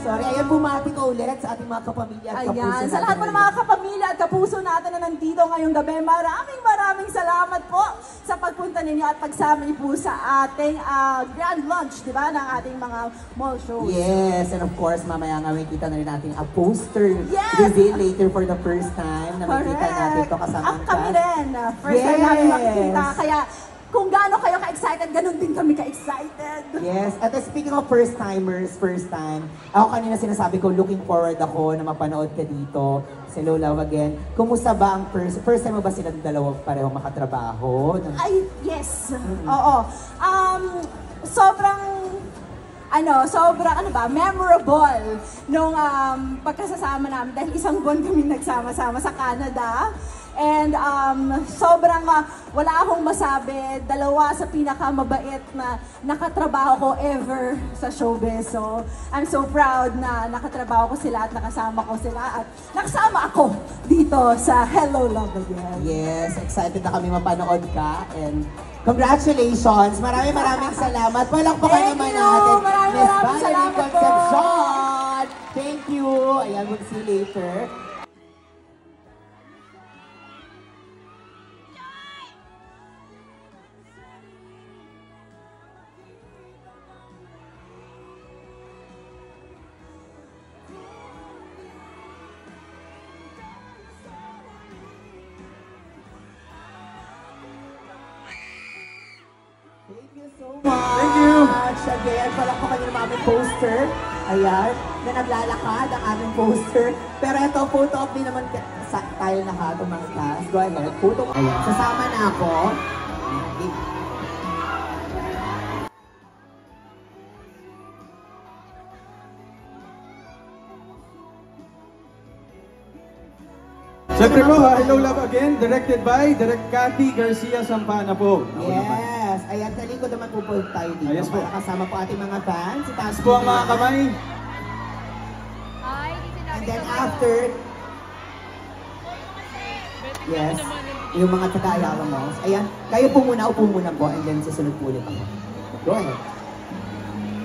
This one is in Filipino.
sorry. Ayan, bumati ka ulit sa ating mga kapamilya at kapuso natin. Sa lahat po ng mga kapamilya at kapuso natin na nandito ngayong gabi, maraming salamat po sa pagpunta ninyo at pagsama niyo po sa ating grand launch, di ba, ng ating mga mall shows. Yes, and of course, mamaya nga may kita na rin natin a poster reveal later for the first time na makita natin ito kasama ang kami rin. First time namin makikita. Kaya kung gaano kayo ka-excited, ganun din kami ka-excited. Yes, at speaking of first-timers, first time, ako kanina sinasabi ko, looking forward ako na mapanood ka dito sa Lola again. Kumusta ba ang first time mo ba silang dalawa pareho makatrabaho? Ay, yes. Oo. Sobrang memorable nung pagkasasama namin dahil isang buwan kami nagsama-sama sa Canada. And sobrang wala akong masabi, dalawa sa pinakamabait na nakatrabaho ko ever sa showbiz. So, I'm so proud na nakatrabaho ko sila at nakasama ko sila at nakasama ako dito sa Hello Love Again. Yes, excited na kami mapanood ka and congratulations! Maraming salamat. Palakpakan naman natin. Maraming salamat po. Concepcion! Thank you! Ayan, we'll see you later. Thank you so much! Thank you! Again, palakpakan niyo naman aming poster. Ayan, na naglalakad ang aming poster. Pero ito, photo op din naman tayo lahat, mga class. Go ahead, photo op. Ayan, sasama na ako. Siyempre po, Hello Love Again, directed by Direct Cathy Garcia Sampana po. Yes, ayan, sa likod naman po tayo dito. Yes po. Para kasama po ating mga fans. Taas po ang mga kamay. And then after, yes, yung mga taga-ayawa mo. Ayan, kayo po muna, upo muna po, and then susunod po ulit ako. Go ahead.